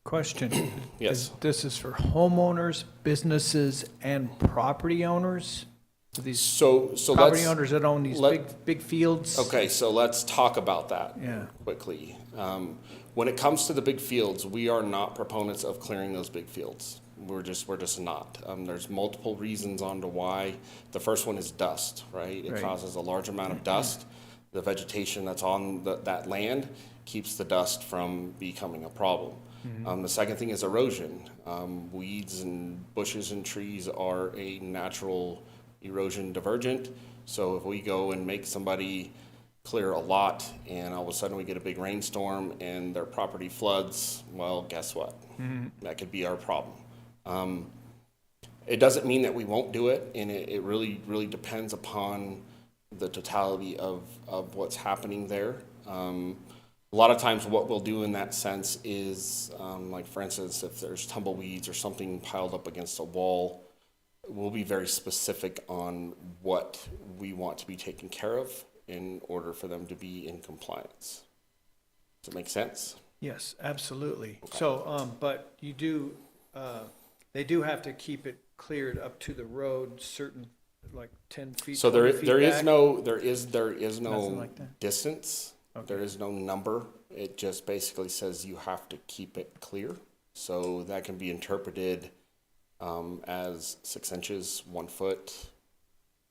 Question. yes. This is for homeowners, businesses, and property owners? These So property let's, owners that own these big fields? okay, so let's talk about that Yeah. quickly. When it comes to the big fields, we are not proponents of clearing those big fields. We're just not. There's multiple reasons on to why. The first one is dust, right? It Right. causes a large amount of dust. The vegetation that's on that land keeps the dust from becoming a problem. The second thing is erosion. Weeds and bushes and trees are a natural erosion divergent. So if we go and make somebody clear a lot and all of a sudden we get a big rainstorm and their property floods, well, guess what? That could be our problem. It doesn't mean that we won't do it, and it really, really depends upon the totality of what's happening there. A lot of times what we'll do in that sense is, like for instance, if there's tumbleweeds or something piled up against a wall, we'll be very specific on what we want to be taken care of in order for them to be in compliance. Does it make sense? Yes, absolutely. So, but you do, they do have to keep it cleared up to the road, certain, like 10 feet, So 20 there feet is back? no Nothing like that? distance. There is no number. It just basically says you have to keep it clear. So that can be interpreted as 6 inches, 1 foot,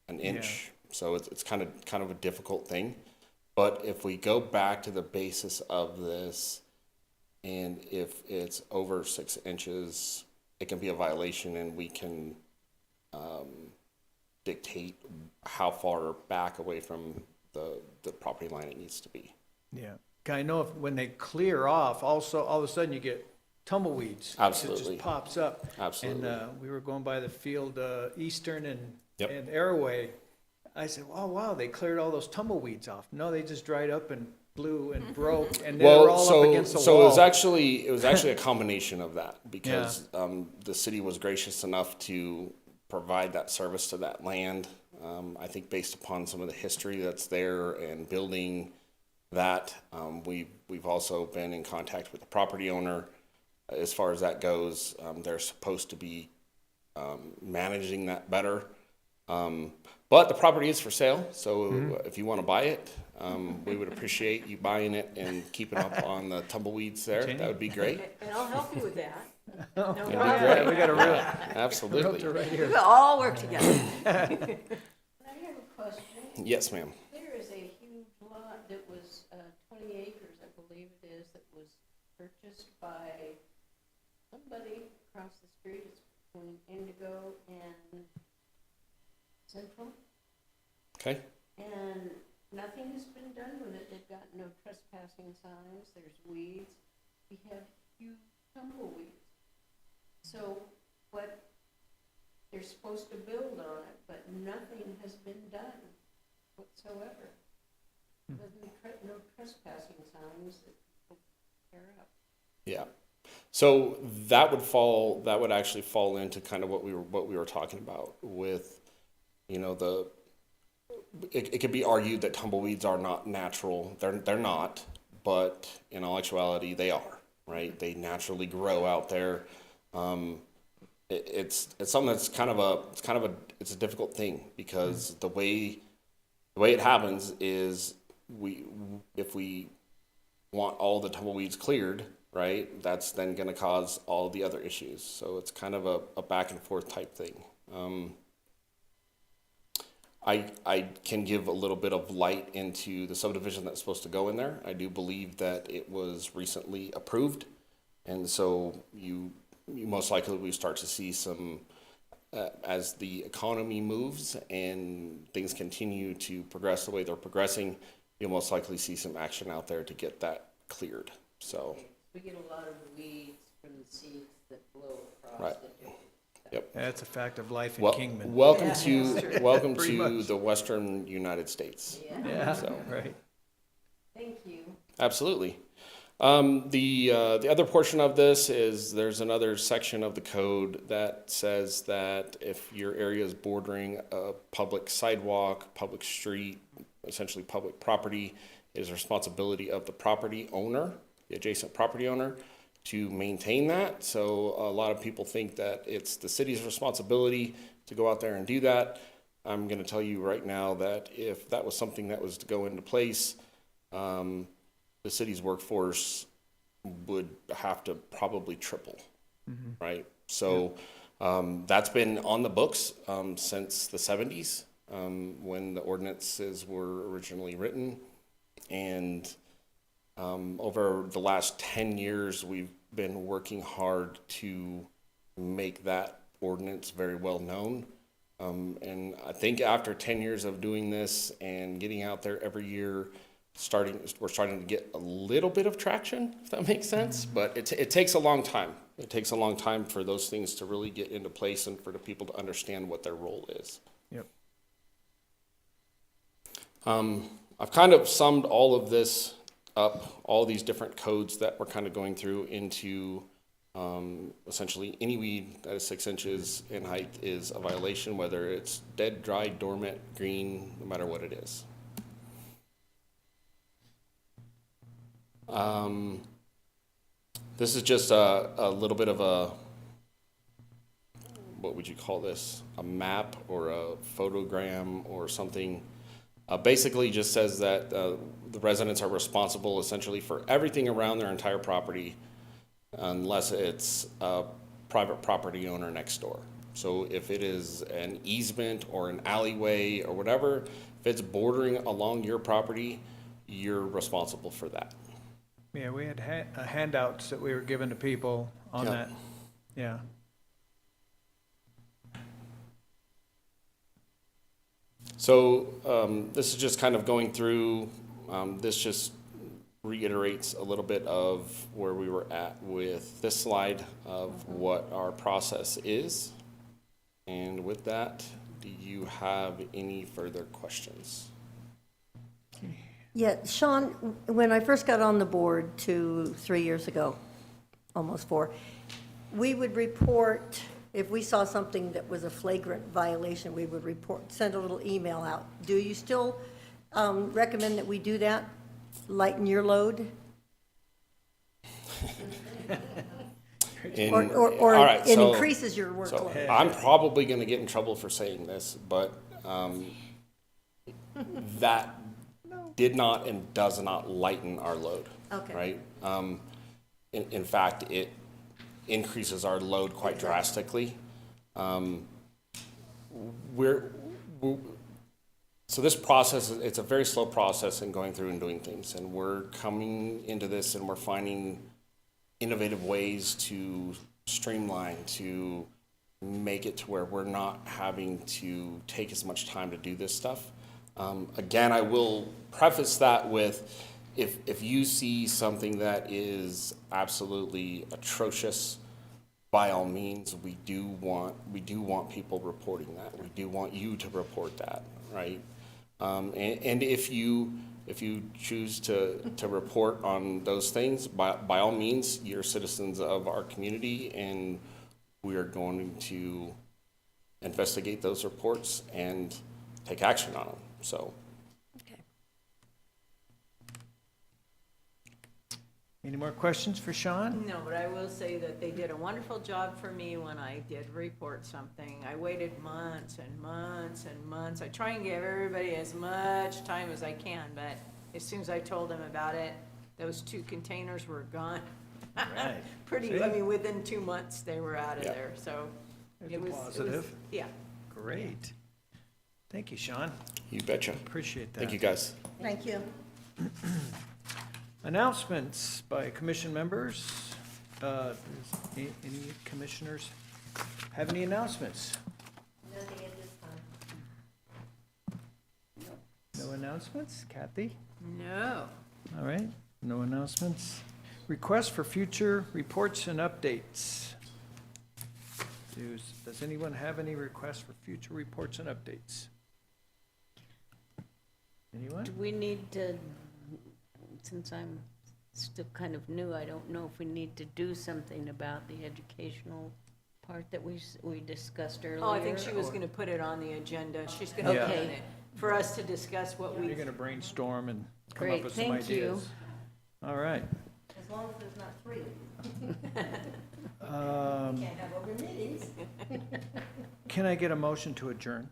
an inch. So it's kind of a difficult thing. But if we go back to the basis of this, and if it's over 6 inches, it can be a violation, and we can dictate how far back away from the property line it needs to be. Yeah. I know if, when they clear off, also, all of a sudden you get tumbleweeds. It Absolutely. just pops up. Absolutely. And we were going by the field, Eastern and Yep. Airway. I said, oh, wow, they cleared all those tumbleweeds off. No, they just dried up and blew and broke, and they were all up against the wall. So it was actually a combination of that, because the city was gracious enough to provide that service to that land. I think based upon some of the history that's there and building that, we've also been in contact with the property owner as far as that goes. They're supposed to be managing that better. But the property is for sale, so if you want to buy it, we would appreciate you buying it and keeping up on the tumbleweeds there. That would be great. And I'll help you with that. That'd be great. We got a real Absolutely. realtor right here. We'll all work together. I have a question. Yes, ma'am. There is a huge lot that was 20 acres, I believe it is, that was purchased by somebody across the street. It's between Indigo and Central. Okay. And nothing has been done with it. They've got no trespassing signs. There's weeds. We have huge tumbleweeds. So what, they're supposed to build on it, but nothing has been done whatsoever. There's no trespassing signs that people tear up. Yeah. So that would actually fall into kind of what we were talking about with, it could be argued that tumbleweeds are not natural. They're not, but in all actuality they are, right? They naturally grow out there. It's something that's kind of a difficult thing, because the way it happens is if we want all the tumbleweeds cleared, right, that's then going to cause all the other issues. So it's kind of a back and forth type thing. I can give a little bit of light into the subdivision that's supposed to go in there. I do believe that it was recently approved, and so you most likely will start to see some, as the economy moves and things continue to progress the way they're progressing, you'll most likely see some action out there to get that cleared. So We get a lot of weeds from the seeds that blow across Right. the dirt. Yep. That's a fact of life in Well, Kingman. welcome Yeah. welcome Pretty to much. the Western United States. Yeah, So. right. Thank you. Absolutely. The other portion of this is there's another section of the code that says that if your area is bordering a public sidewalk, public street, essentially public property, it is the responsibility of the property owner, the adjacent property owner, to maintain that. So a lot of people think that it's the city's responsibility to go out there and do that. I'm going to tell you right now that if that was something that was to go into place, the city's workforce would have to probably triple, right? So that's been on the books since the 70s, when the ordinances were originally written. And over the last 10 years, we've been working hard to make that ordinance very well known. And I think after 10 years of doing this and getting out there every year, we're starting to get a little bit of traction, if that makes sense. But it takes a long time. It takes a long time for those things to really get into place and for the people to understand what their role is. Yep. I've kind of summed all of this up, all these different codes that we're kind of going through into essentially any weed that is 6 inches in height is a violation, whether it's dead, dry, dormant, green, no matter what it is. This is just a little bit of a, what would you call this? A map or a photogram or something. Basically just says that the residents are responsible essentially for everything around their entire property unless it's a private property owner next door. So if it is an easement or an alleyway or whatever, if it's bordering along your property, you're responsible for that. Yeah, we had handouts that we were giving to people on Yep. that. Yeah. So this is just kind of going through, this just reiterates a little bit of where we were at with this slide of what our process is. And with that, do you have any further questions? Yeah, Sean, when I first got on the board 3 years ago, almost 4, we would report, if we saw something that was a flagrant violation, we would report, send a little email out. Do you still recommend that we do that? Lighten your load? Or All right, it so- increases your So workload? I'm probably gonna get in trouble for saying this, but, that did not and does not lighten our load. Okay. Right? In fact, it increases our load quite drastically. So this process, it's a very slow process in going through and doing things, and we're coming into this and we're finding innovative ways to streamline, to make it to where we're not having to take as much time to do this stuff. Again, I will preface that with, if you see something that is absolutely atrocious, by all means, we do want people reporting that. We do want you to report that, right? And if you choose to report on those things, by all means, you're citizens of our community, and we are going to investigate those reports and take action on them, so. Any more questions for Sean? No, but I will say that they did a wonderful job for me when I did report something. I waited months and months and months. I try and give everybody as much time as I can, but as soon as I told them about it, those 2 containers were gone. Right. Pretty, I mean, within 2 months, they were out of Yeah. there, so. There's it a was positive. Yeah. Great. Thank you, Sean. You betcha. Appreciate that. Thank you, guys. Thank you. Announcements by commission members. Does any commissioners have any announcements? Nothing at this time. No announcements? Kathy? No. All right, no announcements. Requests for future reports and updates. Does anyone have any requests for future reports and updates? Anyone? Do we need to, since I'm still kind of new, I don't know if we need to do something about the educational part that we discussed earlier? Oh, I think she was or- gonna put it on the agenda. She's gonna Yeah. put it for us to discuss what we. You're gonna brainstorm and come up Great, with some thank you. ideas. All right. As long as there's not 3. Can't have open meetings. Can I get a motion to adjourn?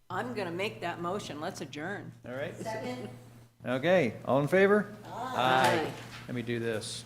I'm gonna make that motion. Let's adjourn. All right. Second? Okay, all in favor? Aye. Let me do this.